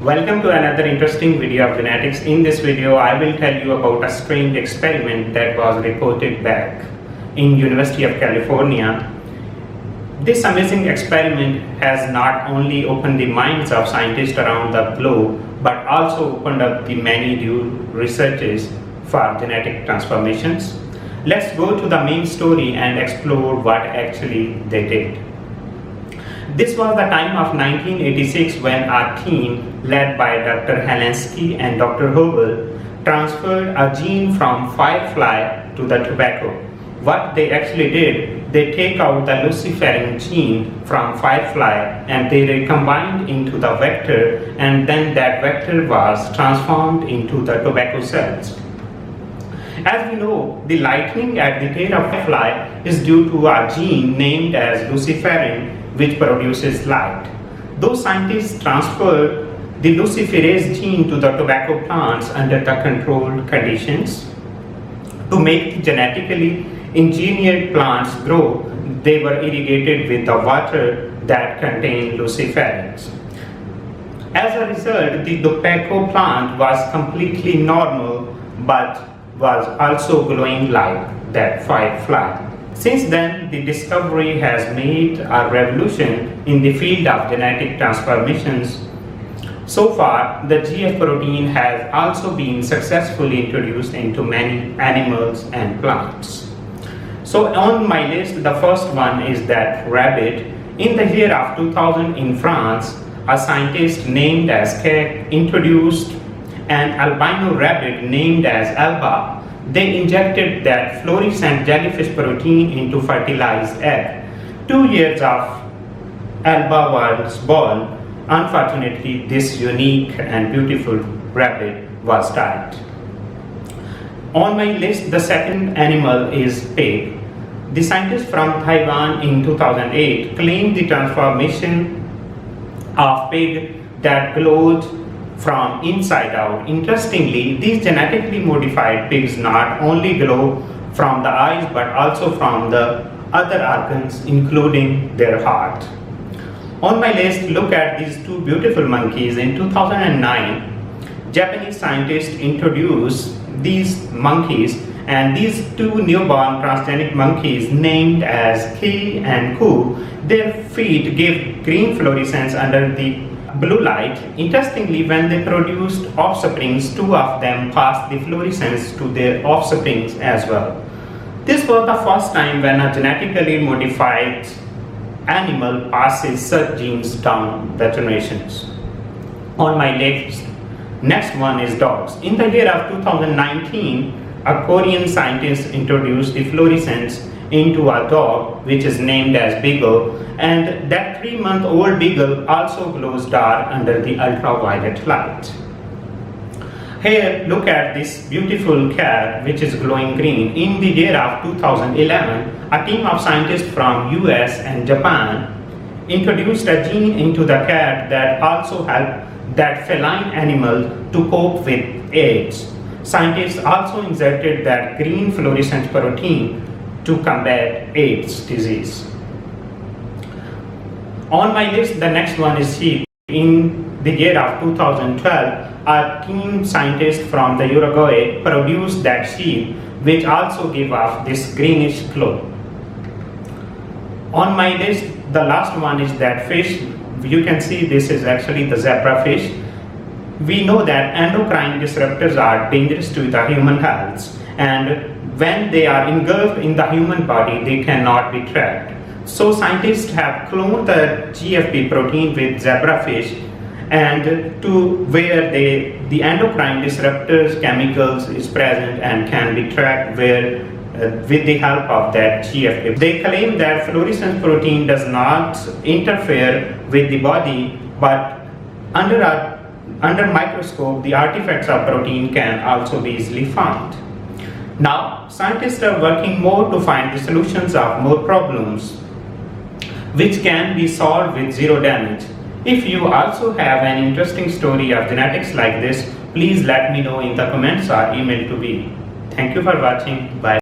Welcome to another interesting video of genetics. In this video, I will tell you about a strange experiment that was reported back in University of California. This amazing experiment has not only opened the minds of scientists around the globe, but also opened up the many new researches for genetic transformations. Let's go to the main story and explore what actually they did. This was the time of 1986 when our team, led by Dr. Helensky and Dr. Hobel, transferred a gene from firefly to the tobacco. What they actually did, they take out the Luciferase gene from firefly and they recombined into the vector, and then that vector was transformed into the tobacco cells. As we know, the lightning at the tail of firefly is due to a gene named as Luciferase, which produces light. Those scientists transferred the Luciferase gene to the tobacco plants under the controlled conditions. To make the genetically engineered plants grow, they were irrigated with the water that contained Luciferase. As a result, the tobacco plant was completely normal but was also glowing like that firefly. Since then, the discovery has made a revolution in the field of genetic transformations. So far, the GF protein has also been successfully introduced into many animals and plants. So on my list, the first one is that rabbit. In the year of 2000 in France, a scientist named as Keck introduced an albino rabbit named as Alba. They injected that fluorescent jellyfish protein into fertilized egg. 2 years of Alba was born. Unfortunately, this unique and beautiful rabbit was died. On my list, the second animal is pig. The scientists from Taiwan in 2008 claimed the transformation of pig that glowed from inside out. Interestingly, these genetically modified pigs not only glow from the eyes but also from the other organs, including their heart. On my list, look at these two beautiful monkeys. In 2009, Japanese scientists introduced these monkeys, and these two newborn transgenic monkeys named as Ki and Ku, their feet give green fluorescence under the blue light. Interestingly, when they produced offsprings, two of them passed the fluorescence to their offsprings as well. This was the first time when a genetically modified animal passes such genes down the generations. On my list, next one is dogs. In the year of 2019, a Korean scientist introduced the fluorescence into a dog which is named as Beagle, and that 3-month-old Beagle also glows dark under the ultraviolet light. Here, look at this beautiful cat which is glowing green. In the year of 2011, a team of scientists from US and Japan introduced a gene into the cat that also helped that feline animal to cope with AIDS. Scientists also inserted that green fluorescent protein to combat AIDS disease. On my list, the next one is sheep. In the year of 2012, a team scientist from the Uruguay produced that sheep which also give off this greenish glow. On my list, the last one is that fish. You can see this is actually the zebrafish. We know that endocrine disruptors are dangerous to the human health, and when they are engulfed in the human body, they cannot be tracked. So scientists have cloned the GFP protein with zebrafish, and to where the endocrine disruptors chemicals is present and can be tracked where with the help of that GFP. They claim that fluorescent protein does not interfere with the body, but under microscope, the artifacts of protein can also be easily found. Now, scientists are working more to find the solutions of more problems which can be solved with zero damage. If you also have an interesting story of genetics like this, please let me know in the comments or email to me. Thank you for watching. Bye.